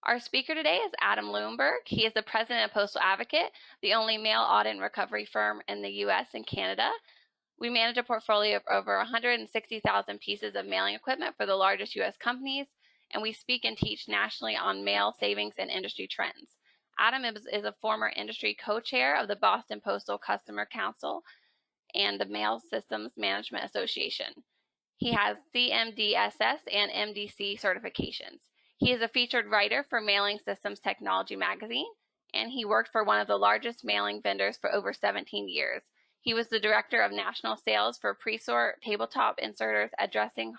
Our speaker today is Adam Lundberg. He is the president of Postal Advocate, the only mail audit and recovery firm in the U.S. and Canada. We manage a portfolio of over 160,000 pieces of mailing equipment for the largest U.S. companies, and we speak and teach nationally on mail savings and industry trends. Adam is a former industry co-chair of the Boston Postal Customer Council and the Mail Systems Management Association. He has CMDSS and MDC certifications. He is a featured writer for Mailing Systems Technology magazine, and he worked for one of the largest mailing vendors for over 17 years. He was the director of national sales for Presort tabletop inserters addressing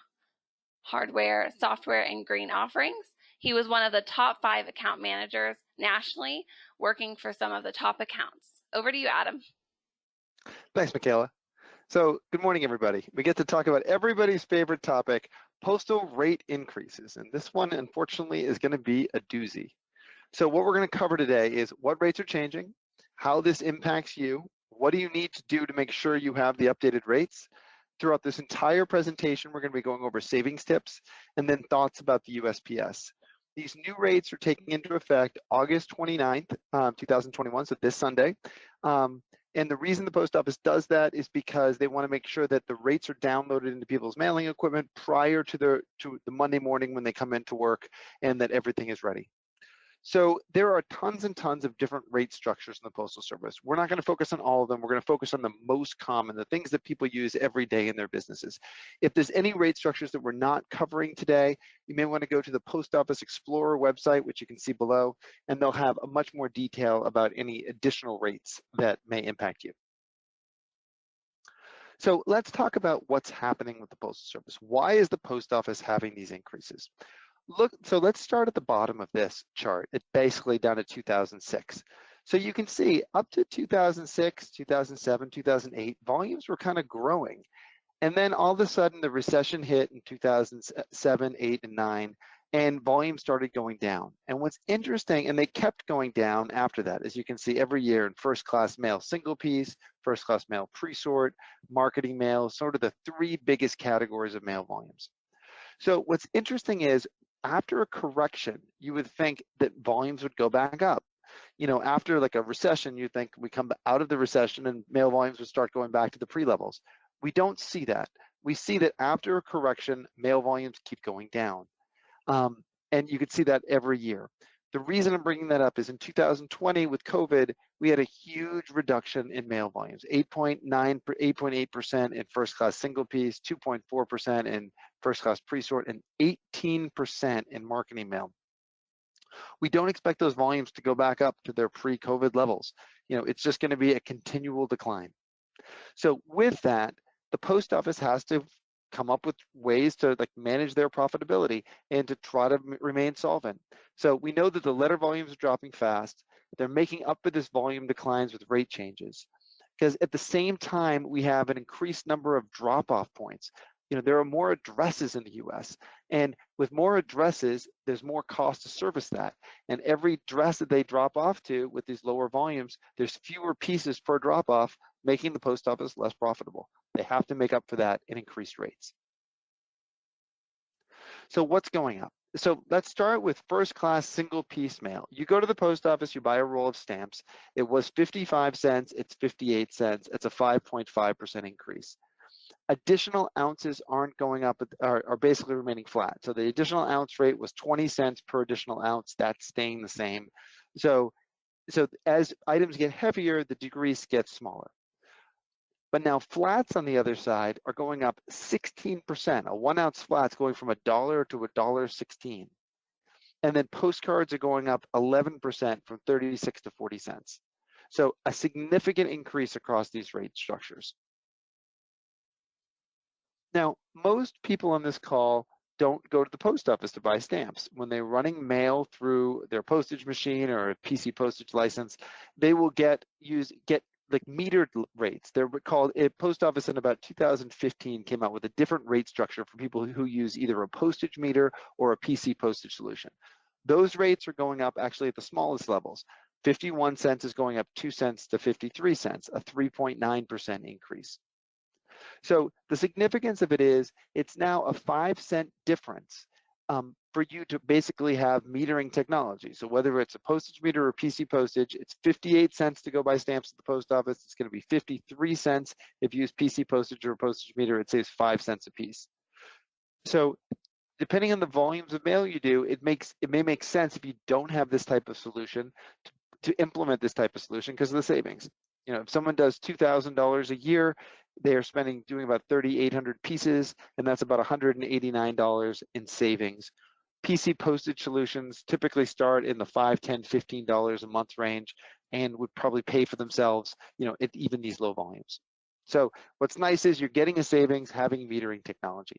hardware, software, and green offerings. He was one of the top 5 account managers nationally, working for some of the top accounts. Over to you, Adam. Thanks, Michaela. So good morning, everybody. We get to talk about everybody's favorite topic, postal rate increases. And this one, unfortunately, is going to be a doozy. So what we're going to cover today is what rates are changing, how this impacts you, what do you need to do to make sure you have the updated rates. Throughout this entire presentation, we're going to be going over savings tips and then thoughts about the USPS. These new rates are taking into effect August 29th, 2021, so this Sunday. And the reason the post office does that is because they want to make sure that the rates are downloaded into people's mailing equipment prior to the Monday morning when they come into work, and that everything is ready. So there are tons and tons of different rate structures in the Postal Service. We're not going to focus on all of them. We're going to focus on the most common, the things that people use every day in their businesses. If there's any rate structures that we're not covering today, you may want to go to the Post Office Explorer website, which you can see below, and they'll have a much more detail about any additional rates that may impact you. So let's talk about what's happening with the Postal Service. Why is the Post Office having these increases? Look, so let's start at the bottom of this chart. It's basically down to 2006. So you can see up to 2006, 2007, 2008, volumes were kind of growing. And then all of a sudden the recession hit in 2007, 8, and 9, and volume started going down. And what's interesting, and they kept going down after that, as you can see every year in first class mail single piece, first class mail pre-sort, marketing mail, sort of the 3 biggest categories of mail volumes. So what's interesting is, after a correction, you would think that volumes would go back up. You know, after like a recession, you think we come out of the recession and mail volumes would start going back to the pre-levels. We don't see that. We see that after a correction, mail volumes keep going down. And you could see that every year. The reason I'm bringing that up is in 2020 with COVID, we had a huge reduction in mail volumes, 8.8% in first class single piece, 2.4% in first class pre-sort, and 18% in marketing mail. We don't expect those volumes to go back up to their pre-COVID levels. You know, it's just going to be a continual decline. So with that, the post office has to come up with ways to manage their profitability and to try to remain solvent. So we know that the letter volumes are dropping fast. They're making up for this volume declines with rate changes, because at the same time we have an increased number of drop-off points. You know, there are more addresses in the US, and with more addresses, there's more cost to service that. And every address that they drop off to with these lower volumes, there's fewer pieces per drop-off, making the post office less profitable. They have to make up for that in increased rates. So what's going up? So let's start with first class single piece mail. You go to the post office, you buy a roll of stamps. It was 55 cents, it's 58 cents. It's a 5.5% increase. Additional ounces aren't going up, are basically remaining flat. So the additional ounce rate was 20 cents per additional ounce. That's staying the same. So as items get heavier, the decrease gets smaller. But now flats on the other side are going up 16%. A 1 ounce flat's going from $1 to $1.16. And then postcards are going up 11% from 36 to 40 cents. So a significant increase across these rate structures. Now, most people on this call don't go to the post office to buy stamps. When they're running mail through their postage machine or a PC postage license, they will get like metered rates. They're called, a post office in about 2015 came out with a different rate structure for people who use either a postage meter or a PC postage solution. Those rates are going up actually at the smallest levels. 51 cents is going up 2 cents to 53 cents, a 3.9% increase. So the significance of it is it's now a 5 cent difference for you to basically have metering technology. So whether it's a postage meter or PC postage, it's 58 cents to go buy stamps at the post office. It's going to be 53 cents if you use PC postage or a postage meter. It saves 5 cents a piece. So depending on the volumes of mail you do, it may make sense if you don't have this type of solution to implement this type of solution because of the savings. You know, if someone does $2,000 a year, they are doing about 3,800 pieces, and that's about $189 in savings. PC postage solutions typically start in the $5, $10, $15 a month range and would probably pay for themselves, you know, at even these low volumes. So what's nice is you're getting a savings having metering technology.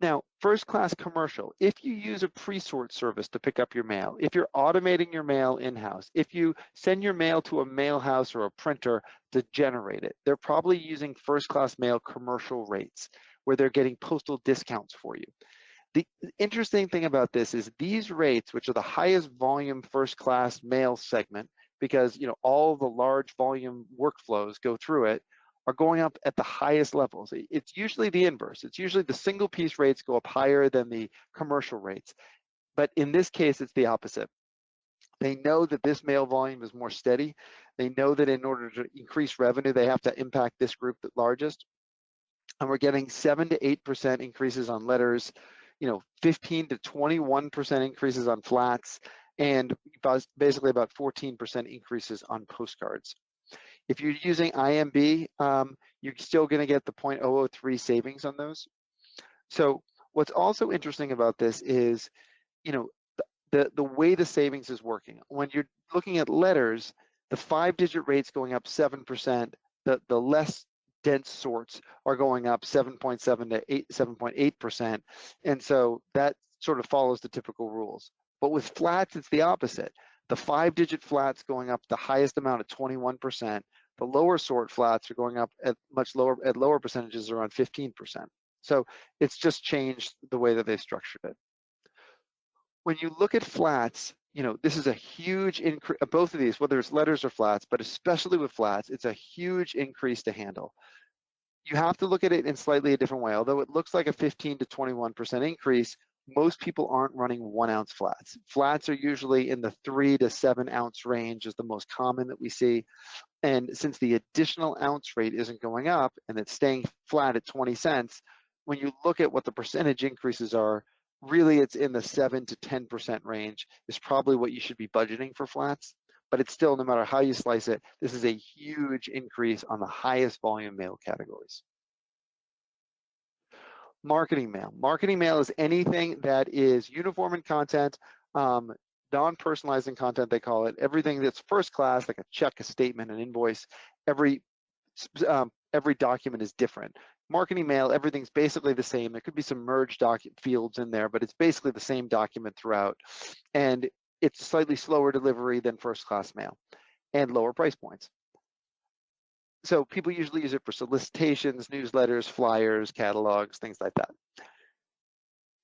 Now, first class commercial, if you use a pre-sort service to pick up your mail, if you're automating your mail in-house, if you send your mail to a mail house or a printer to generate it, they're probably using first class mail commercial rates where they're getting postal discounts for you. The interesting thing about this is these rates, which are the highest volume first class mail segment, because you know all the large volume workflows go through it, are going up at the highest levels. It's usually the inverse. It's usually the single piece rates go up higher than the commercial rates. But in this case, it's the opposite. They know that this mail volume is more steady. They know that in order to increase revenue, they have to impact this group the largest. And we're getting 7 to 8% increases on letters, you know, 15 to 21% increases on flats, and basically about 14% increases on postcards. If you're using IMB, you're still going to get the 0.003 savings on those. So what's also interesting about this is, you know, the way the savings is working. When you're looking at letters, the 5-digit rates going up 7%, the less dense sorts are going up 7.7 to 7.8%. And so that sort of follows the typical rules. But with flats, it's the opposite. The 5-digit flats going up the highest amount at 21%. The lower sort flats are going up at lower percentages, around 15%. So it's just changed the way that they structured it. When you look at flats, you know, this is a huge increase, both of these, whether it's letters or flats, but especially with flats, it's a huge increase to handle. You have to look at it in slightly a different way. Although it looks like a 15 to 21% increase, most people aren't running 1-ounce flats. Flats are usually in the 3 to 7 ounce range is the most common that we see. And since the additional ounce rate isn't going up and it's staying flat at 20 cents, when you look at what the percentage increases are, really it's in the 7 to 10% range is probably what you should be budgeting for flats. But it's still, no matter how you slice it, this is a huge increase on the highest volume mail categories. Marketing mail. Marketing mail is anything that is uniform in content, non-personalized in content, they call it. Everything that's first class, like a check, a statement, an invoice, every document is different. Marketing mail, everything's basically the same. There could be some merged fields in there, but it's basically the same document throughout. And it's slightly slower delivery than first class mail and lower price points. So people usually use it for solicitations, newsletters, flyers, catalogs, things like that.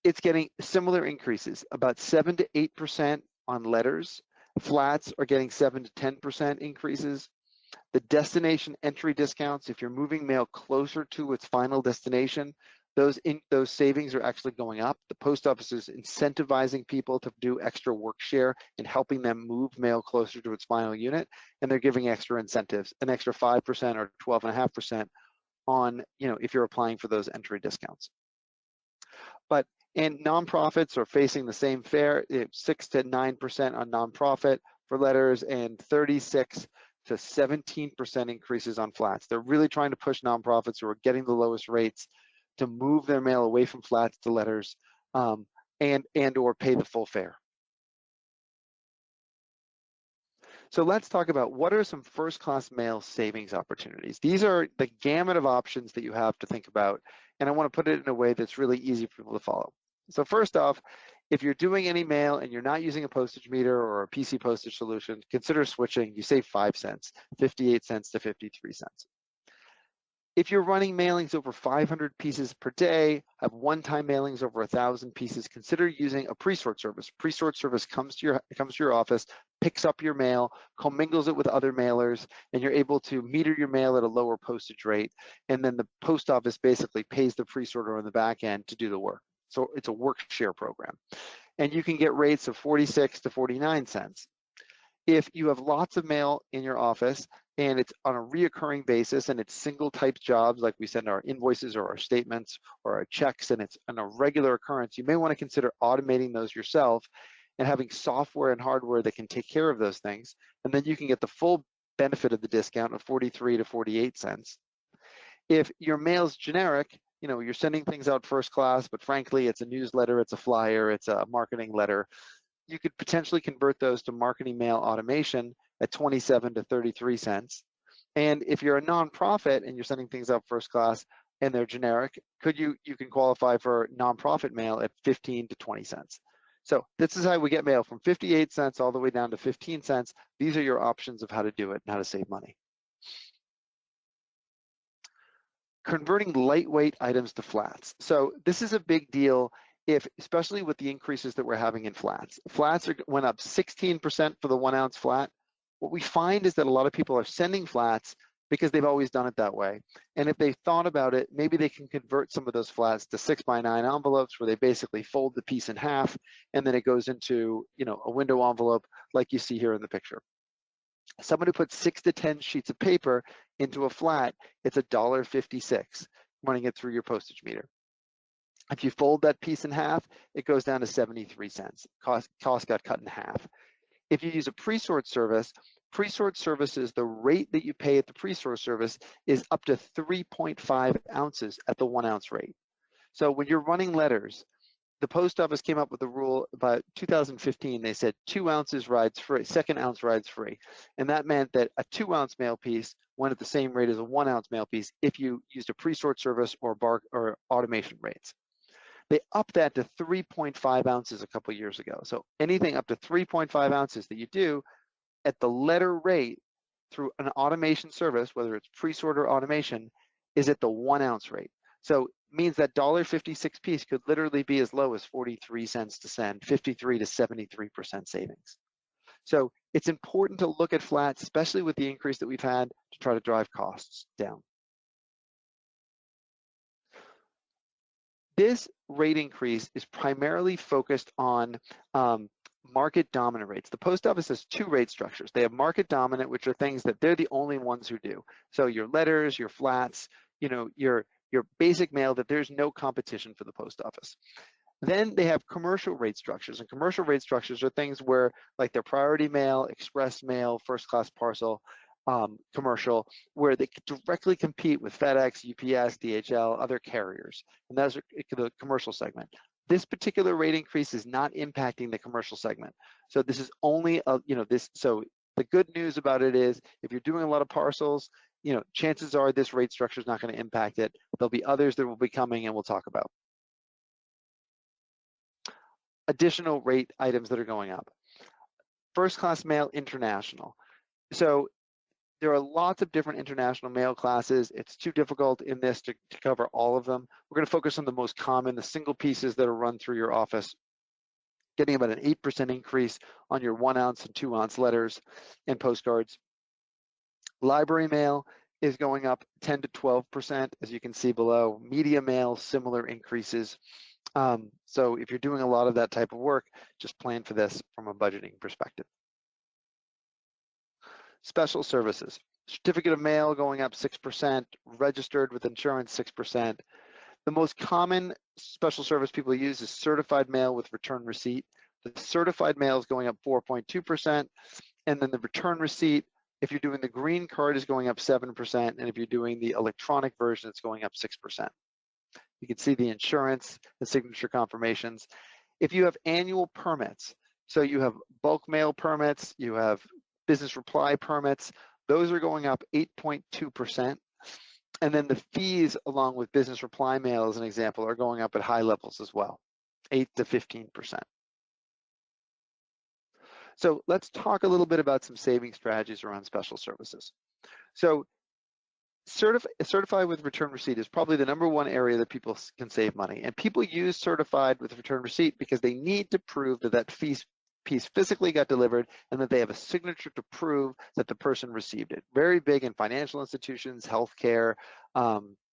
It's getting similar increases, about 7 to 8% on letters. Flats are getting 7 to 10% increases. The destination entry discounts, if you're moving mail closer to its final destination, those savings are actually going up. The post office is incentivizing people to do extra work share and helping them move mail closer to its final unit, and they're giving extra incentives, an extra 5% or 12.5% on, you know, if you're applying for those entry discounts. And nonprofits are facing the same fare, 6 to 9% on nonprofit for letters and 36 to 17% increases on flats. They're really trying to push nonprofits who are getting the lowest rates to move their mail away from flats to letters and or pay the full fare. So let's talk about what are some first-class mail savings opportunities. These are the gamut of options that you have to think about, and I want to put it in a way that's really easy for people to follow. So first off, if you're doing any mail and you're not using a postage meter or a PC postage solution, consider switching. You save 5 cents, 58 cents to 53 cents. If you're running mailings over 500 pieces per day, have one-time mailings over 1,000 pieces, consider using a pre-sort service. Pre-sort service comes to your office, picks up your mail, commingles it with other mailers, and you're able to meter your mail at a lower postage rate. And then the post office basically pays the pre-sorter on the back end to do the work. So it's a work share program. And you can get rates of 46 to 49 cents. If you have lots of mail in your office and it's on a reoccurring basis and it's single type jobs, like we send our invoices or our statements or our checks, and it's on a regular occurrence, you may want to consider automating those yourself and having software and hardware that can take care of those things. And then you can get the full benefit of the discount of 43 to 48 cents. If your mail's generic, you're sending things out first class, but frankly, it's a newsletter, it's a flyer, it's a marketing letter, you could potentially convert those to marketing mail automation at 27 to 33 cents. And if you're a nonprofit and you're sending things out first class and they're generic, you can qualify for nonprofit mail at 15 to 20 cents. So this is how we get mail from 58 cents all the way down to 15 cents. These are your options of how to do it and how to save money. Converting lightweight items to flats. So this is a big deal, especially with the increases that we're having in flats. Flats went up 16% for the 1 ounce flat. What we find is that a lot of people are sending flats because they've always done it that way. And if they thought about it, maybe they can convert some of those flats to 6x9 envelopes where they basically fold the piece in half and then it goes into a window envelope like you see here in the picture. Someone who puts 6 to 10 sheets of paper into a flat, it's $1.56 running it through your postage meter. If you fold that piece in half, it goes down to 73 cents. Cost got cut in half. If you use a pre-sort service, the rate that you pay at the pre-sort service is up to 3.5 ounces at the 1 ounce rate. So when you're running letters, the post office came up with a rule about 2015. They said 2 ounces rides free, second ounce rides free. And that meant that a 2 ounce mail piece went at the same rate as a 1 ounce mail piece if you used a pre-sort service or automation rates. They upped that to 3.5 ounces a couple years ago. So anything up to 3.5 ounces that you do at the letter rate through an automation service, whether it's pre-sort or automation, is at the 1 ounce rate. So means that $1.56 piece could literally be as low as 43 cents to send, 53 to 73% savings. So it's important to look at flats, especially with the increase that we've had, to try to drive costs down. This rate increase is primarily focused on market dominant rates. The post office has 2 rate structures. They have market dominant, which are things that they're the only ones who do. So your letters, your flats, your basic mail, that there's no competition for the post office. Then they have commercial rate structures, and commercial rate structures are things where, like their priority mail, express mail, first class parcel, commercial, where they directly compete with FedEx, UPS, DHL, other carriers, and that's the commercial segment. This particular rate increase is not impacting the commercial segment. So this is only so the good news about it is if you're doing a lot of parcels, chances are this rate structure is not going to impact it. There'll be others that will be coming and we'll talk about. Additional rate items that are going up. First class mail international. So there are lots of different international mail classes. It's too difficult in this to cover all of them. We're going to focus on the most common, the single pieces that are run through your office, getting about an 8% increase on your 1 ounce and 2 ounce letters and postcards. Library mail is going up 10 to 12%, as you can see below. Media mail, similar increases. So if you're doing a lot of that type of work, just plan for this from a budgeting perspective. Special services. Certificate of mail going up 6%, registered with insurance 6%. The most common special service people use is certified mail with return receipt. The certified mail is going up 4.2%, and then the return receipt, if you're doing the green card, is going up 7%, and if you're doing the electronic version, it's going up 6%. You can see the insurance, the signature confirmations. If you have annual permits, so you have bulk mail permits, you have business reply permits, those are going up 8.2%. And then the fees along with business reply mail, as an example, are going up at high levels as well, 8 to 15%. So let's talk a little bit about some saving strategies around special services. So Certified with return receipt is probably the #1 area that people can save money. And people use certified with return receipt because they need to prove that that piece physically got delivered and that they have a signature to prove that the person received it. Very big in financial institutions, healthcare,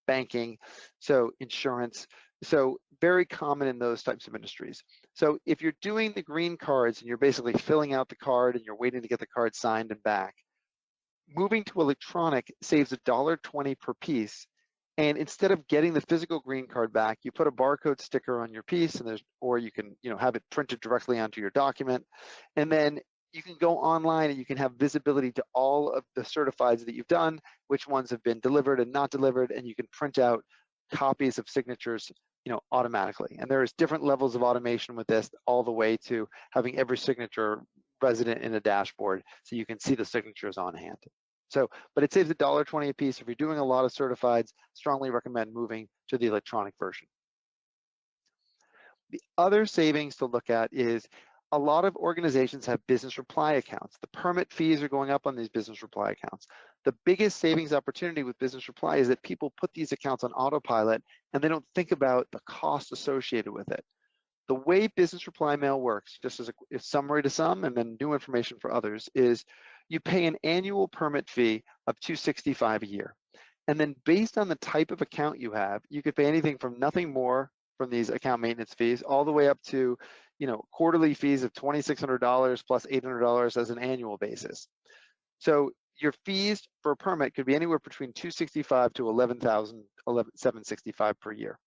banking, so insurance. So very common in those types of industries. So if you're doing the green cards and you're basically filling out the card and you're waiting to get the card signed and back, moving to electronic saves $1.20 per piece. And instead of getting the physical green card back, you put a barcode sticker on your piece, and or you can have it printed directly onto your document. And then you can go online and you can have visibility to all of the certifieds that you've done, which ones have been delivered and not delivered, and you can print out copies of signatures automatically. And there's different levels of automation with this, all the way to having every signature resident in a dashboard so you can see the signatures on hand. So, but it saves $1.20 a piece. If you're doing a lot of certifieds, strongly recommend moving to the electronic version. The other savings to look at is a lot of organizations have business reply accounts. The permit fees are going up on these business reply accounts. The biggest savings opportunity with business reply is that people put these accounts on autopilot and they don't think about the cost associated with it. The way business reply mail works, just as a summary to some and then new information for others, is you pay an annual permit fee of $265 a year. And then based on the type of account you have, you could pay anything from nothing more from these account maintenance fees all the way up to quarterly fees of $2,600 plus $800 as an annual basis. So your fees for a permit could be anywhere between $265 to $11,765 per year.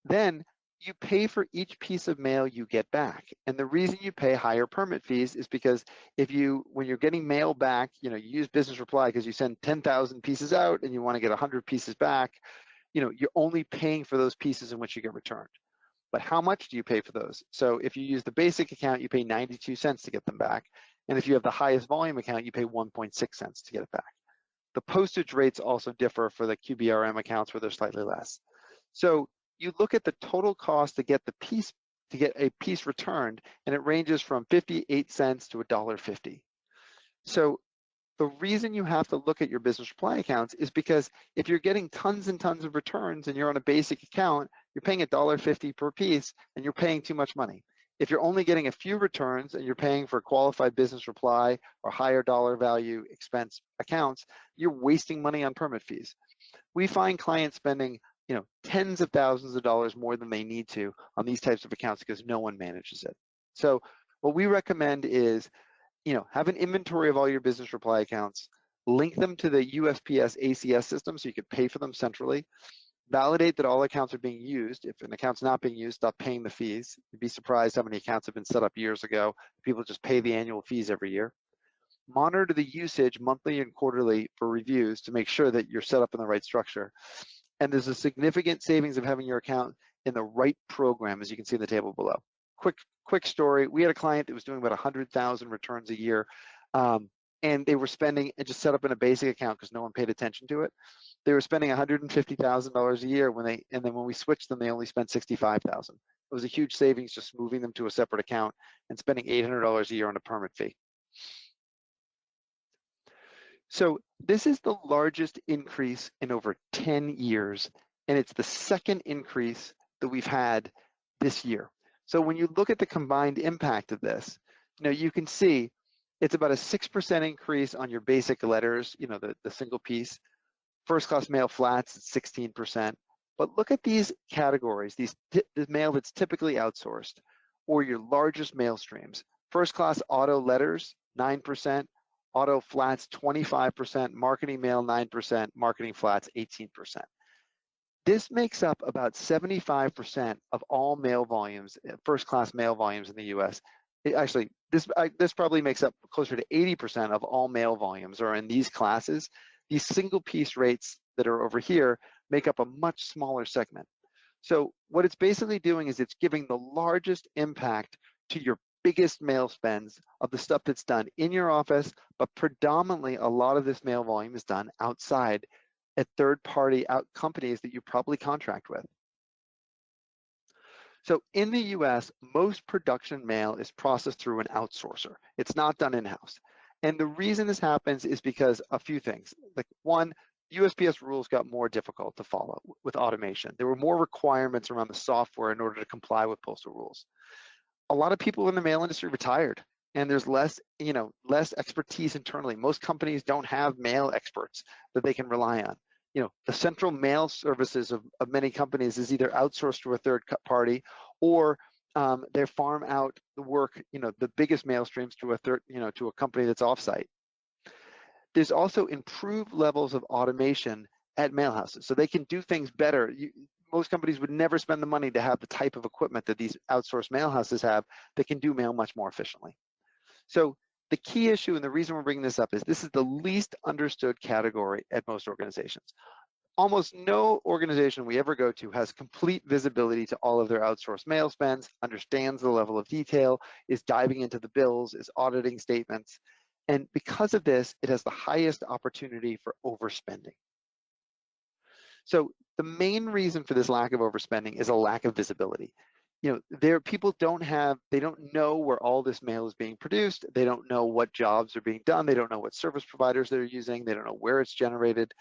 Then you pay for each piece of mail you get back. And the reason you pay higher permit fees is because when you're getting mail back, you use business reply because you send 10,000 pieces out and you want to get 100 pieces back, you're only paying for those pieces in which you get returned. But how much do you pay for those? So if you use the basic account, you pay 92 cents to get them back. And if you have the highest volume account, you pay 1.6 cents to get it back. The postage rates also differ for the QBRM accounts where they're slightly less. So you look at the total cost to get a piece returned, and it ranges from 58 cents to $1.50. So the reason you have to look at your business reply accounts is because if you're getting tons and tons of returns and you're on a basic account, you're paying $1.50 per piece and you're paying too much money. If you're only getting a few returns and you're paying for qualified business reply or higher dollar value expense accounts, you're wasting money on permit fees. We find clients spending tens of thousands of dollars more than they need to on these types of accounts because no one manages it. So what we recommend is, have an inventory of all your business reply accounts, link them to the USPS ACS system so you can pay for them centrally, validate that all accounts are being used. If an account's not being used, stop paying the fees. You'd be surprised how many accounts have been set up years ago. People just pay the annual fees every year. Monitor the usage monthly and quarterly for reviews to make sure that you're set up in the right structure. And there's a significant savings of having your account in the right program, as you can see in the table below. Quick story. We had a client that was doing about 100,000 returns a year, and they were spending, and just set up in a basic account because no one paid attention to it. They were spending $150,000 a year and then when we switched them, they only spent $65,000. It was a huge savings just moving them to a separate account and spending $800 a year on a permit fee. So this is the largest increase in over 10 years, and it's the second increase that we've had this year. So when you look at the combined impact of this, you can see it's about a 6% increase on your basic letters, the single piece. First class mail flats at 16%. But look at these categories, the mail that's typically outsourced, or your largest mail streams. First class auto letters, 9%. Auto flats, 25%, marketing mail, 9%, marketing flats, 18%. This makes up about 75% of all mail volumes, first-class mail volumes in the U.S. Actually, this probably makes up closer to 80% of all mail volumes are in these classes. These single-piece rates that are over here make up a much smaller segment. So what it's basically doing is it's giving the largest impact to your biggest mail spends of the stuff that's done in your office, but predominantly a lot of this mail volume is done outside at third-party companies that you probably contract with. So in the US, most production mail is processed through an outsourcer. It's not done in-house. And the reason this happens is because a few things. Like one, USPS rules got more difficult to follow with automation. There were more requirements around the software in order to comply with postal rules. A lot of people in the mail industry retired, and there's less expertise internally. Most companies don't have mail experts that they can rely on. The central mail services of many companies is either outsourced to a third party, or they farm out the work, the biggest mail streams to a company that's offsite. There's also improved levels of automation at mail houses, so they can do things better. Most companies would never spend the money to have the type of equipment that these outsourced mail houses have that can do mail much more efficiently. So the key issue, and the reason we're bringing this up, is this is the least understood category at most organizations. Almost no organization we ever go to has complete visibility to all of their outsourced mail spends, understands the level of detail, is diving into the bills, is auditing statements. And because of this, it has the highest opportunity for overspending. So the main reason for this lack of overspending is a lack of visibility. People don't know where all this mail is being produced. They don't know what jobs are being done. They don't know what service providers they're using. They don't know where it's generated.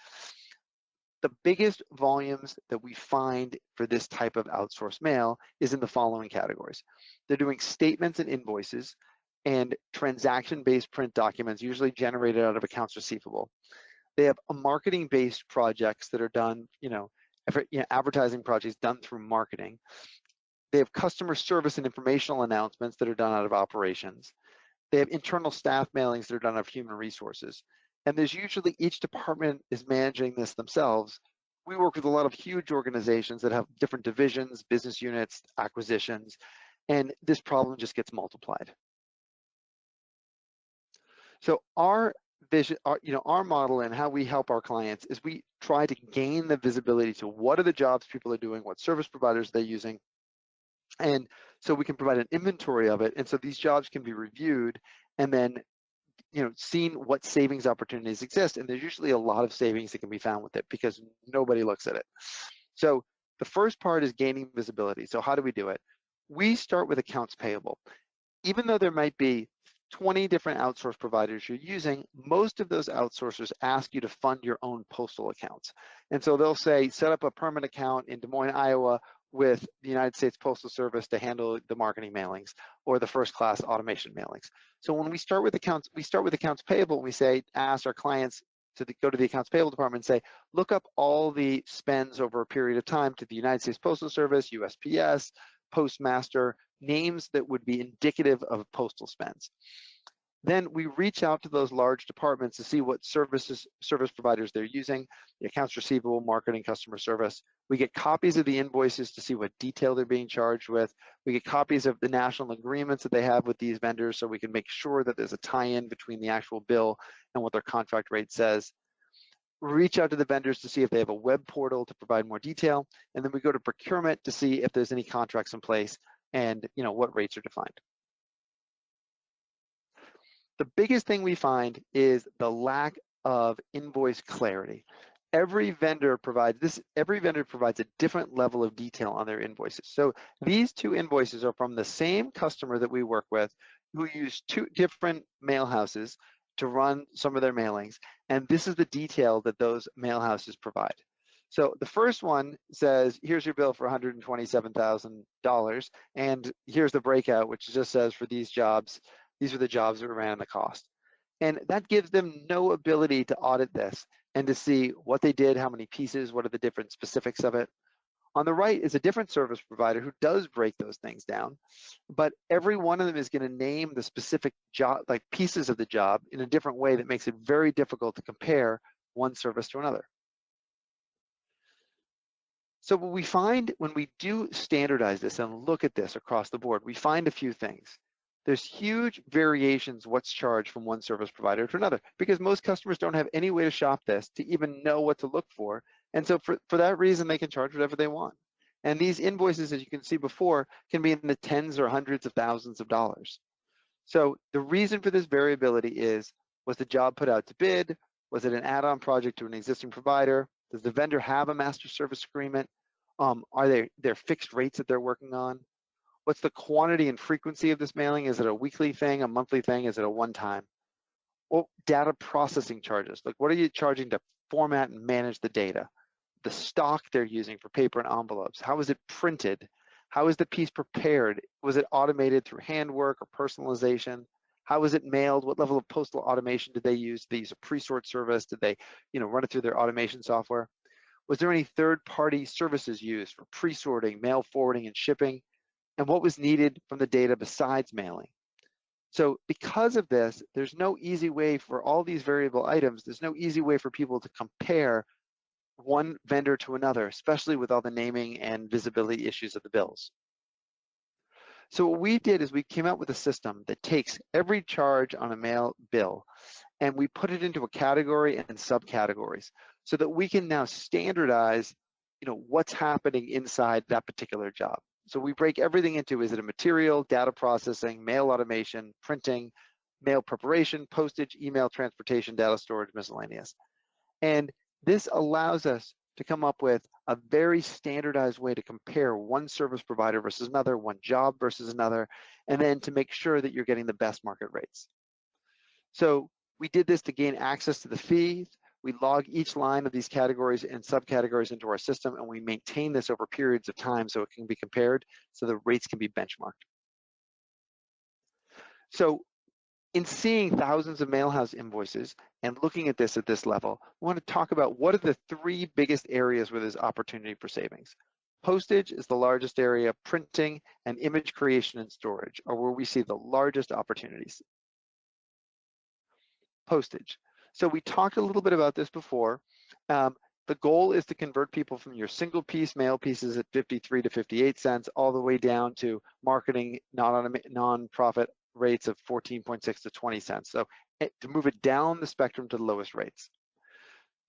The biggest volumes that we find for this type of outsourced mail is in the following categories. They're doing statements and invoices and transaction-based print documents, usually generated out of accounts receivable. They have marketing-based projects that are done, advertising projects done through marketing. They have customer service and informational announcements that are done out of operations. They have internal staff mailings that are done out of human resources. And there's usually, each department is managing this themselves. We work with a lot of huge organizations that have different divisions, business units, acquisitions, and this problem just gets multiplied. So our vision, our model and how we help our clients is we try to gain the visibility to what are the jobs people are doing, what service providers they're using, and so we can provide an inventory of it. And so these jobs can be reviewed and then, seen what savings opportunities exist. And there's usually a lot of savings that can be found with it because nobody looks at it. So the first part is gaining visibility. So how do we do it? We start with accounts payable. Even though there might be 20 different outsource providers you're using, most of those outsourcers ask you to fund your own postal accounts. And so they'll say, set up a permanent account in Des Moines, Iowa with the United States Postal Service to handle the marketing mailings or the first class automation mailings. So when we start with accounts payable, and we say, ask our clients to go to the accounts payable department and say, look up all the spends over a period of time to the United States Postal Service, USPS, Postmaster, names that would be indicative of postal spends. Then we reach out to those large departments to see what service providers they're using, the accounts receivable, marketing, customer service. We get copies of the invoices to see what detail they're being charged with. We get copies of the national agreements that they have with these vendors so we can make sure that there's a tie-in between the actual bill and what their contract rate says. Reach out to the vendors to see if they have a web portal to provide more detail, and then we go to procurement to see if there's any contracts in place and what rates are defined. The biggest thing we find is the lack of invoice clarity. Every vendor provides a different level of detail on their invoices. So these two invoices are from the same customer that we work with who use two different mail houses to run some of their mailings, and this is the detail that those mail houses provide. So the first one says, here's your bill for $127,000, and here's the breakout, which just says for these jobs, these are the jobs that ran the cost. And that gives them no ability to audit this and to see what they did, how many pieces, what are the different specifics of it. On the right is a different service provider who does break those things down, but every one of them is going to name the specific job, like pieces of the job, in a different way that makes it very difficult to compare one service to another. So what we find when we do standardize this and look at this across the board, we find a few things. There's huge variations what's charged from one service provider to another because most customers don't have any way to shop this to even know what to look for. And so for that reason, they can charge whatever they want. And these invoices, as you can see before, can be in the tens or hundreds of thousands of dollars. So the reason for this variability was the job put out to bid? Was it an add-on project to an existing provider? Does the vendor have a master service agreement? Are there fixed rates that they're working on? What's the quantity and frequency of this mailing? Is it a weekly thing, a monthly thing? Is it a one-time? Well, data processing charges, like what are you charging to format and manage the data? The stock they're using for paper and envelopes, how is it printed? How is the piece prepared? Was it automated through handwork or personalization? How was it mailed? What level of postal automation did they use? Did they use a pre-sort service? Did they, run it through their automation software? Was there any third-party services used for pre-sorting, mail forwarding, and shipping? And what was needed from the data besides mailing? So because of this, there's no easy way for all these variable items, there's no easy way for people to compare one vendor to another, especially with all the naming and visibility issues of the bills. So what we did is we came up with a system that takes every charge on a mail bill and we put it into a category and subcategories so that we can now standardize, what's happening inside that particular job. So we break everything into, is it a material, data processing, mail automation, printing, mail preparation, postage, email transportation, data storage, miscellaneous. And this allows us to come up with a very standardized way to compare one service provider versus another, one job versus another, and then to make sure that you're getting the best market rates. So we did this to gain access to the fees. We log each line of these categories and subcategories into our system, and we maintain this over periods of time so it can be compared, so the rates can be benchmarked. So in seeing thousands of mailhouse invoices and looking at this level, I want to talk about what are the three biggest areas where there's opportunity for savings. Postage is the largest area, printing and image creation and storage are where we see the largest opportunities. Postage. So we talked a little bit about this before. The goal is to convert people from your single piece mail pieces at 53 to 58 cents all the way down to marketing non-profit rates of 14.6 to 20 cents. So to move it down the spectrum to the lowest rates.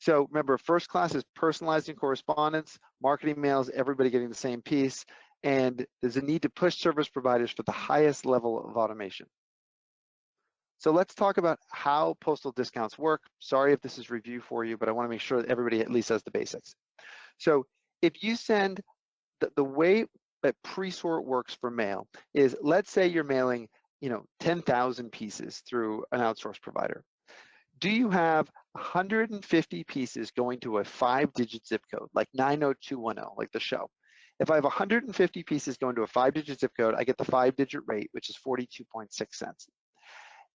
So remember, first class is personalizing correspondence, marketing mails, everybody getting the same piece, and there's a need to push service providers for the highest level of automation. So let's talk about how postal discounts work. Sorry if this is review for you, but I want to make sure that everybody at least has the basics. So if you send, the way that pre-sort works for mail is, let's say you're mailing 10,000 pieces through an outsourced provider. Do you have 150 pieces going to a 5-digit zip code, like 90210, like the show? If I have 150 pieces going to a 5-digit zip code, I get the 5-digit rate, which is 42.6 cents.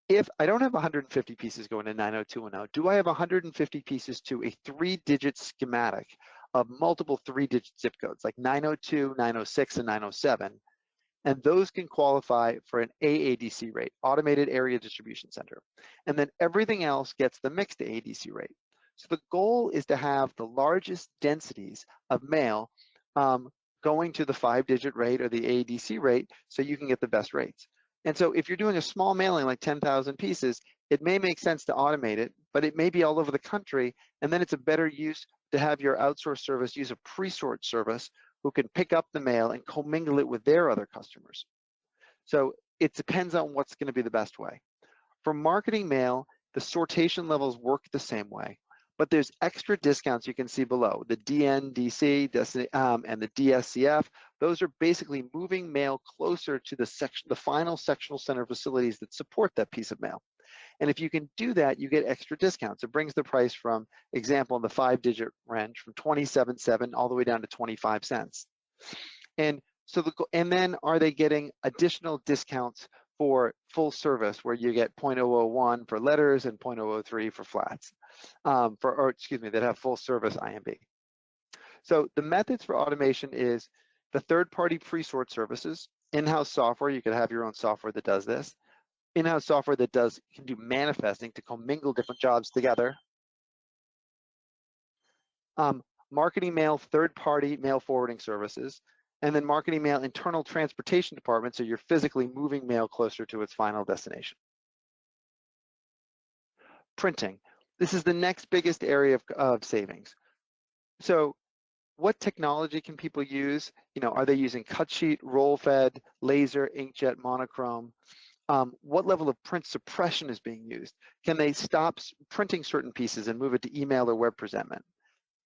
If I don't have 150 pieces going to 90210, do I have 150 pieces to a 3-digit schematic of multiple 3-digit zip codes, like 902, 906, and 907? And those can qualify for an AADC rate, Automated Area Distribution Center. And then everything else gets the mixed AADC rate. So the goal is to have the largest densities of mail going to the 5-digit rate or the AADC rate so you can get the best rates. And so if you're doing a small mailing like 10,000 pieces, it may make sense to automate it, but it may be all over the country, and then it's a better use to have your outsourced service use a pre-sort service who can pick up the mail and commingle it with their other customers. So it depends on what's going to be the best way. For marketing mail, the sortation levels work the same way, but there's extra discounts you can see below. The DNDC and the DSCF, those are basically moving mail closer to the final sectional center facilities that support that piece of mail. And if you can do that, you get extra discounts. It brings the price from, example, in the 5-digit range from 27.7 all the way down to 25 cents. And so, and then are they getting additional discounts for full service where you get 0.001 for letters and 0.003 for flats, that have full service IMB. So the methods for automation is the third-party pre-sort services, in-house software. You could have your own software that does this. In-house software that can do manifesting to commingle different jobs together. Marketing mail, third-party mail forwarding services, and then marketing mail internal transportation department, so you're physically moving mail closer to its final destination. Printing. This is the next biggest area of savings. So what technology can people use? Are they using cut sheet, roll fed, laser, inkjet, monochrome? What level of print suppression is being used? Can they stop printing certain pieces and move it to email or web presentment?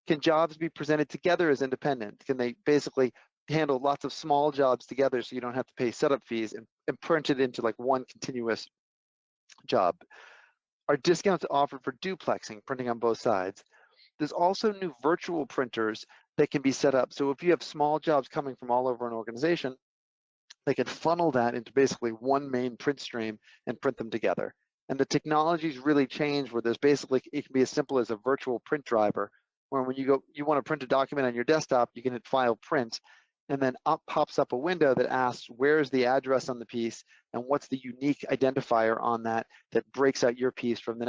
Can jobs be presented together as independent? Can they basically handle lots of small jobs together so you don't have to pay setup fees and print it into like one continuous job? are discounts offered for duplexing, printing on both sides. There's also new virtual printers that can be set up. So if you have small jobs coming from all over an organization, they can funnel that into basically one main print stream and print them together. And the technology's really changed where there's basically, it can be as simple as a virtual print driver, where when you want to print a document on your desktop, you can hit File Print, and then pops up a window that asks where's the address on the piece and what's the unique identifier on that that breaks out your piece from the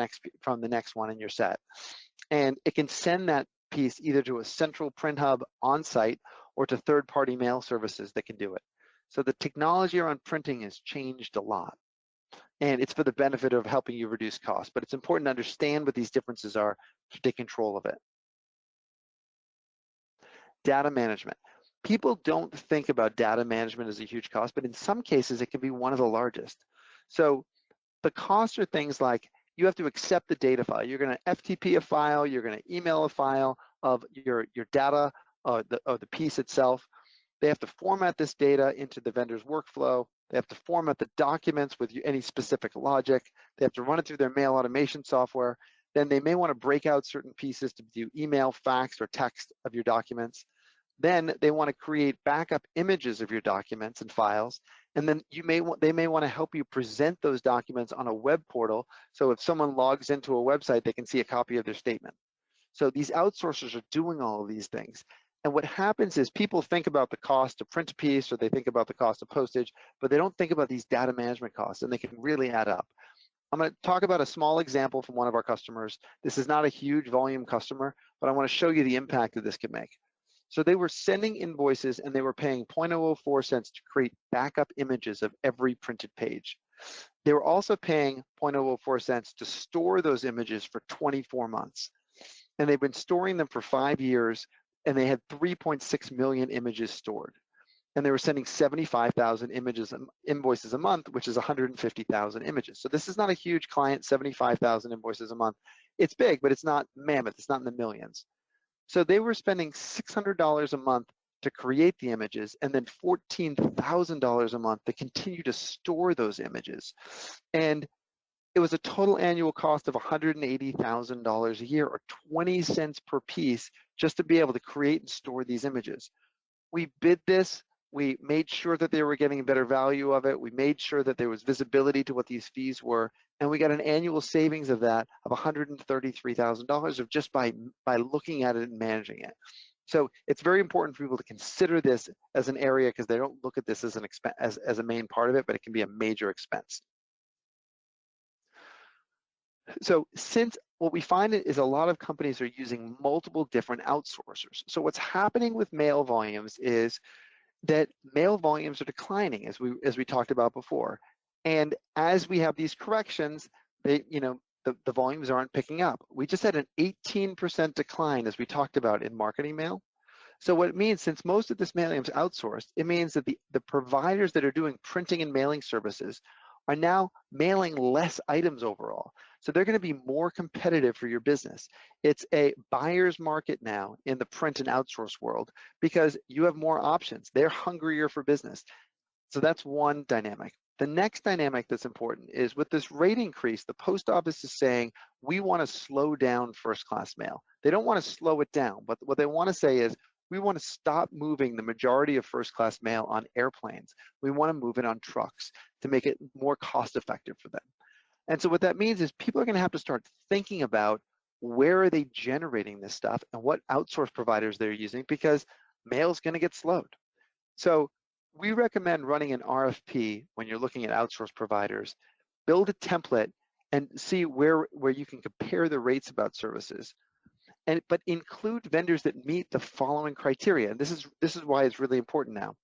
next one in your set. And it can send that piece either to a central print hub on site or to third-party mail services that can do it. So the technology around printing has changed a lot, and it's for the benefit of helping you reduce costs, but it's important to understand what these differences are to take control of it. Data management. People don't think about data management as a huge cost, but in some cases it can be one of the largest. So the costs are things like you have to accept the data file. You're going to FTP a file, you're going to email a file of your data, the piece itself. They have to format this data into the vendor's workflow. They have to format the documents with any specific logic. They have to run it through their mail automation software. Then they may want to break out certain pieces to do email, fax, or text of your documents. Then they want to create backup images of your documents and files. And then they may want to help you present those documents on a web portal. So if someone logs into a website, they can see a copy of their statement. So these outsourcers are doing all of these things. And what happens is people think about the cost to print a piece, or they think about the cost of postage, but they don't think about these data management costs, and they can really add up. I'm going to talk about a small example from one of our customers. This is not a huge volume customer, but I want to show you the impact that this can make. So they were sending invoices and they were paying 0.004 cents to create backup images of every printed page. They were also paying 0.004 cents to store those images for 24 months. And they've been storing them for 5 years, and they had 3.6 million images stored. And they were sending 75,000 invoices a month, which is 150,000 images. So this is not a huge client, 75,000 invoices a month. It's big, but it's not mammoth. It's not in the millions. So they were spending $600 a month to create the images, and then $14,000 a month to continue to store those images. And it was a total annual cost of $180,000 a year, or 20 cents per piece, just to be able to create and store these images. We bid this. We made sure that they were getting a better value of it. We made sure that there was visibility to what these fees were, and we got an annual savings of that of $133,000 of just by looking at it and managing it. So it's very important for people to consider this as an area, because they don't look at this as an expense, as a main part of it, but it can be a major expense. So since what we find is a lot of companies are using multiple different outsourcers. So what's happening with mail volumes is that mail volumes are declining, as we talked about before. And as we have these corrections, the volumes aren't picking up. We just had an 18% decline, as we talked about, in marketing mail. So what it means, since most of this mailing is outsourced, it means that the providers that are doing printing and mailing services are now mailing less items overall. So they're going to be more competitive for your business. It's a buyer's market now in the print and outsource world, because you have more options. They're hungrier for business. So that's one dynamic. The next dynamic that's important is, with this rate increase, the post office is saying, we want to slow down first class mail. They don't want to slow it down, but what they want to say is, we want to stop moving the majority of first class mail on airplanes. We want to move it on trucks to make it more cost effective for them. And so what that means is people are going to have to start thinking about, where are they generating this stuff and what outsource providers they're using, because mail is going to get slowed. So we recommend running an RFP when you're looking at outsource providers. Build a template and see where you can compare the rates about services. But include vendors that meet the following criteria. And this is why it's really important now.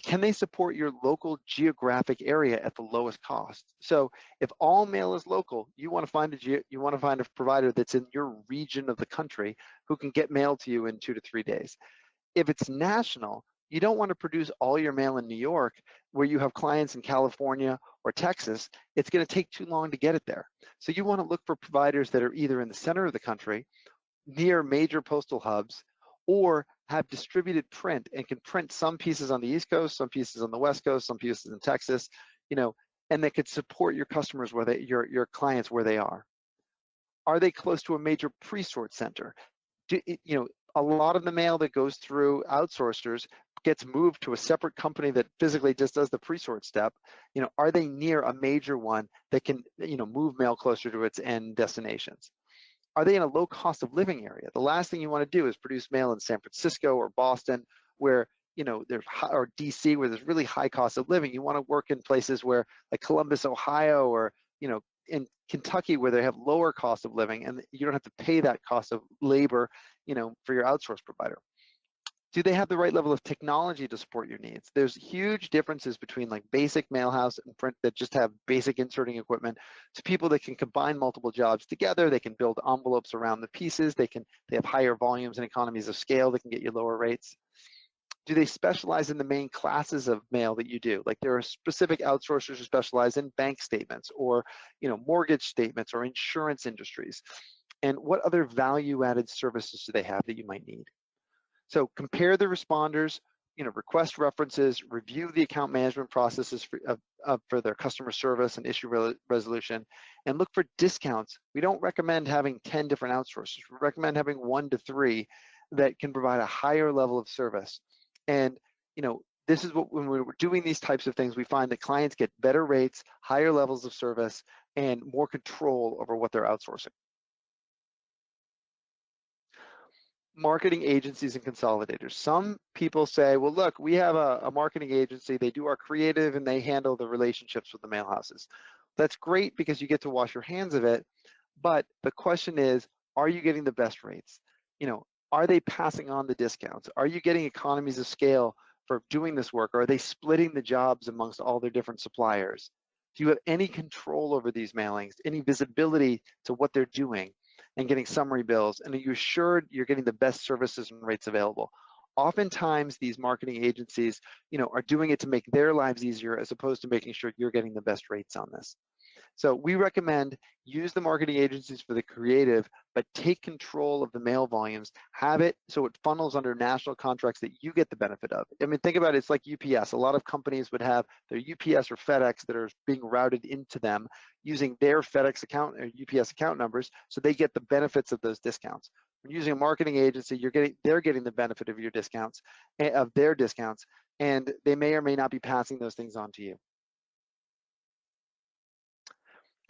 Can they support your local geographic area at the lowest cost? So if all mail is local, you want to find a provider that's in your region of the country who can get mail to you in 2 to 3 days. If it's national, you don't want to produce all your mail in New York, where you have clients in California or Texas. It's going to take too long to get it there. So you want to look for providers that are either in the center of the country, near major postal hubs, or have distributed print and can print some pieces on the East Coast, some pieces on the West Coast, some pieces in Texas, and that could support your customers your clients where they are. Are they close to a major pre-sort center? A lot of the mail that goes through outsourcers gets moved to a separate company that physically just does the pre-sort step. Are they near a major one that can, move mail closer to its end destinations? Are they in a low cost of living area? The last thing you want to do is produce mail in San Francisco or Boston where, there's or DC where there's really high cost of living. You want to work in places where like Columbus, Ohio, or, in Kentucky where they have lower cost of living and you don't have to pay that cost of labor, for your outsource provider. Do they have the right level of technology to support your needs? There's huge differences between like basic mailhouse and print that just have basic inserting equipment to people that can combine multiple jobs together. They can build envelopes around the pieces. They have higher volumes and economies of scale that can get you lower rates. Do they specialize in the main classes of mail that you do? Like there are specific outsourcers who specialize in bank statements or, mortgage statements or insurance industries. And what other value-added services do they have that you might need? So compare the responders, request references, review the account management processes for their customer service and issue resolution, and look for discounts. We don't recommend having 10 different outsourcers. We recommend having 1 to 3 that can provide a higher level of service. And, this is what, when we're doing these types of things, we find that clients get better rates, higher levels of service, and more control over what they're outsourcing. Marketing agencies and consolidators. Some people say, well, look, we have a marketing agency, they do our creative and they handle the relationships with the mail houses. That's great because you get to wash your hands of it, but the question is, are you getting the best rates? Are they passing on the discounts? Are you getting economies of scale for doing this work? Or are they splitting the jobs amongst all their different suppliers? Do you have any control over these mailings, any visibility to what they're doing and getting summary bills? And are you assured you're getting the best services and rates available? Oftentimes, these marketing agencies, are doing it to make their lives easier as opposed to making sure you're getting the best rates on this. So we recommend use the marketing agencies for the creative, but take control of the mail volumes, have it so it funnels under national contracts that you get the benefit of. I mean, think about it, it's like UPS. A lot of companies would have their UPS or FedEx that are being routed into them using their FedEx account or UPS account numbers, so they get the benefits of those discounts. When using a marketing agency, they're getting the benefit of your discounts, of their discounts, and they may or may not be passing those things on to you.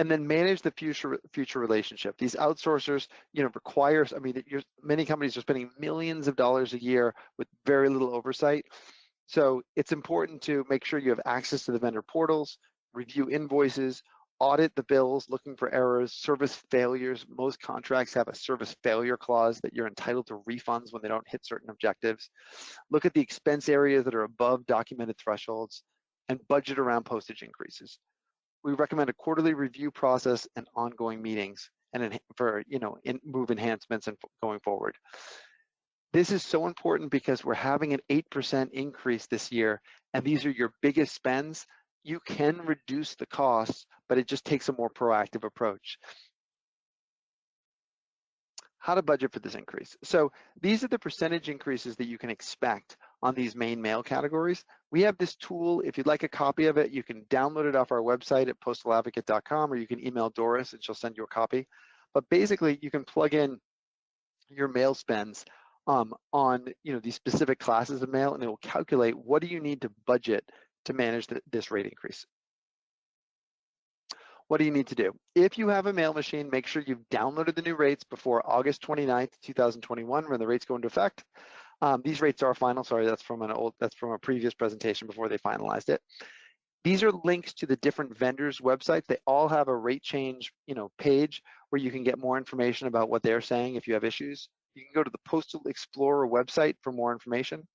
And then manage the future relationship. These outsourcers, requires, many companies are spending millions of dollars a year with very little oversight. So it's important to make sure you have access to the vendor portals, review invoices, audit the bills, looking for errors, service failures. Most contracts have a service failure clause that you're entitled to refunds when they don't hit certain objectives. Look at the expense areas that are above documented thresholds and budget around postage increases. We recommend a quarterly review process and ongoing meetings and move enhancements and going forward. This is so important because we're having an 8% increase this year, and these are your biggest spends. You can reduce the costs, but it just takes a more proactive approach. How to budget for this increase. So these are the percentage increases that you can expect on these main mail categories. We have this tool. If you'd like a copy of it, you can download it off our website at postaladvocate.com, or you can email Doris and she'll send you a copy. But basically, you can plug in your mail spends on these specific classes of mail, and it will calculate what do you need to budget to manage this rate increase. What do you need to do? If you have a mail machine, make sure you've downloaded the new rates before August 29th, 2021, when the rates go into effect. These rates are final. Sorry, that's from a previous presentation before they finalized it. These are links to the different vendors' websites. They all have a rate change, page where you can get more information about what they're saying if you have issues. You can go to the Postal Explorer website for more information.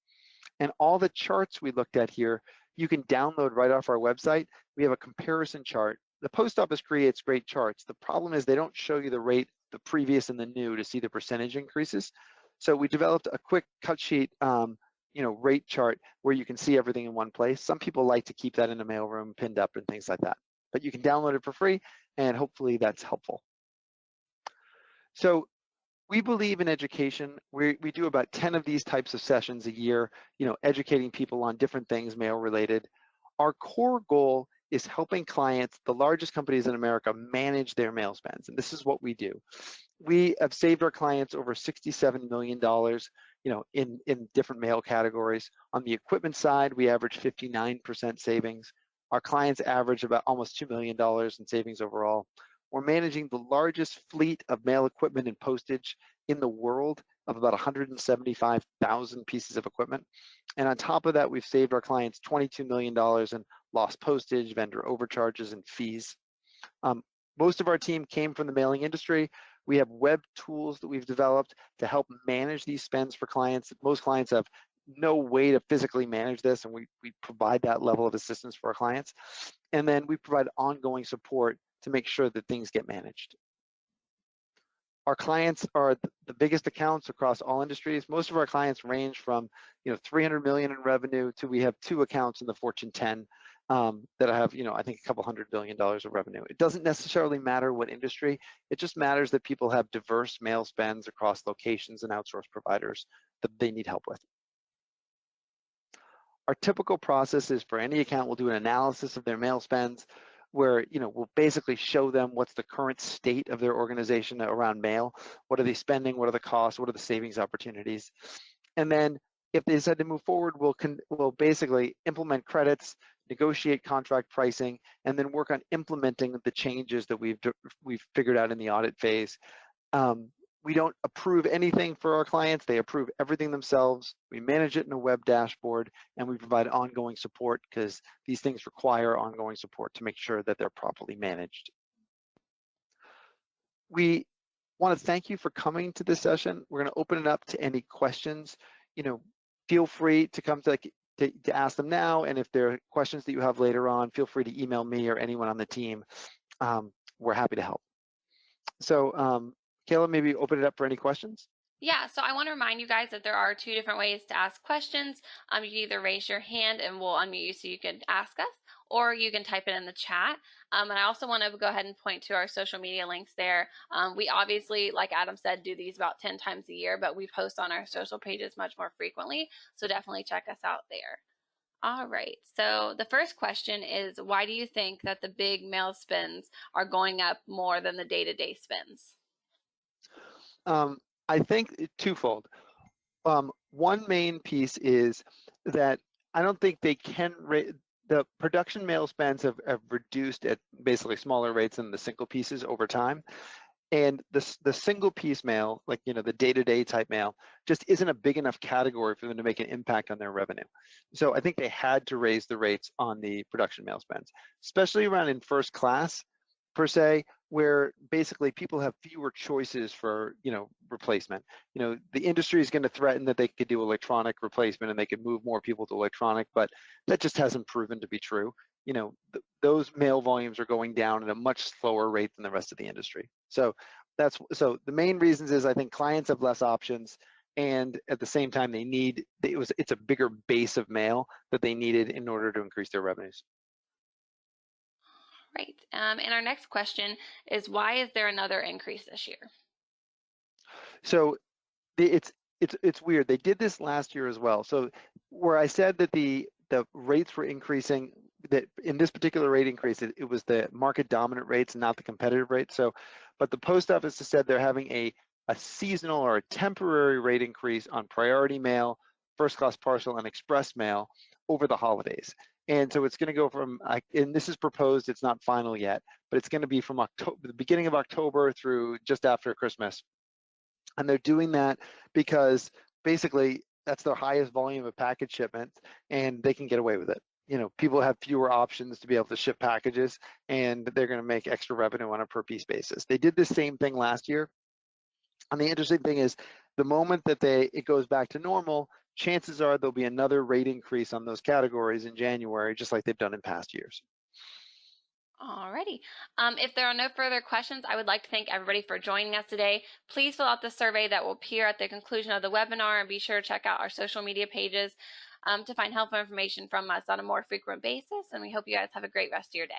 And all the charts we looked at here, you can download right off our website. We have a comparison chart. The post office creates great charts. The problem is they don't show you the rate, the previous and the new, to see the percentage increases. So we developed a quick cut sheet, rate chart where you can see everything in one place. Some people like to keep that in a mailroom pinned up and things like that. But you can download it for free, and hopefully that's helpful. So we believe in education. We do about 10 of these types of sessions a year, educating people on different things mail related. Our core goal is helping clients, the largest companies in America, manage their mail spends. And this is what we do. We have saved our clients over $67 million, in different mail categories. On the equipment side, we average 59% savings. Our clients average about almost $2 million in savings overall. We're managing the largest fleet of mail equipment and postage in the world of about 175,000 pieces of equipment. And on top of that, we've saved our clients $22 million in lost postage, vendor overcharges, and fees. Most of our team came from the mailing industry. We have web tools that we've developed to help manage these spends for clients. Most clients have no way to physically manage this, and we provide that level of assistance for our clients. And then we provide ongoing support to make sure that things get managed. Our clients are the biggest accounts across all industries. Most of our clients range from 300 million in revenue to we have 2 accounts in the Fortune 10 that have I think a couple $100 billion of revenue. It doesn't necessarily matter what industry. It just matters that people have diverse mail spends across locations and outsourced providers that they need help with. Our typical process is for any account, we'll do an analysis of their mail spends where we'll basically show them what's the current state of their organization around mail. What are they spending? What are the costs? What are the savings opportunities? And then if they decide to move forward, we'll basically implement credits, negotiate contract pricing, and then work on implementing the changes that we've figured out in the audit phase. We don't approve anything for our clients. They approve everything themselves. We manage it in a web dashboard, and we provide ongoing support because these things require ongoing support to make sure that they're properly managed. We want to thank you for coming to this session. We're going to open it up to any questions. Feel free to come to ask them now, and if there are questions that you have later on, feel free to email me or anyone on the team. We're happy to help. So, Kayla, maybe open it up for any questions. Yeah, so I want to remind you guys that there are 2 different ways to ask questions. You can either raise your hand and we'll unmute you so you can ask us, or you can type it in the chat. And I also want to go ahead and point to our social media links there. We obviously, like Adam said, do these about 10 times a year, but we post on our social pages much more frequently, so definitely check us out there. All right, so the first question is, why do you think that the big mail spends are going up more than the day-to-day spends? I think twofold. One main piece is that I don't think they can the production mail spends have reduced at basically smaller rates than the single pieces over time. And the single piece mail, like the day-to-day type mail, just isn't a big enough category for them to make an impact on their revenue. So I think they had to raise the rates on the production mail spends, especially around in first class, per se, where basically people have fewer choices for replacement. The industry is going to threaten that they could do electronic replacement and they could move more people to electronic, but that just hasn't proven to be true. Those mail volumes are going down at a much slower rate than the rest of the industry. So the main reasons is I think clients have less options, and at the same time it's a bigger base of mail that they needed in order to increase their revenues. Right. And our next question is, why is there another increase this year? So it's weird. They did this last year as well. So where I said that the rates were increasing, that in this particular rate increase, it was the market dominant rates, not the competitive rates. So, but the post office has said they're having a seasonal or a temporary rate increase on priority mail, first class parcel, and express mail over the holidays. And so it's going to go from, and this is proposed, it's not final yet, but it's going to be from the beginning of October through just after Christmas. And they're doing that because basically that's their highest volume of package shipments, and they can get away with it. People have fewer options to be able to ship packages, and they're going to make extra revenue on a per piece basis. They did the same thing last year. And the interesting thing is, the moment that it goes back to normal, chances are there'll be another rate increase on those categories in January, just like they've done in past years. Alrighty. If there are no further questions, I would like to thank everybody for joining us today. Please fill out the survey that will appear at the conclusion of the webinar, and be sure to check out our social media pages to find helpful information from us on a more frequent basis. And we hope you guys have a great rest of your day.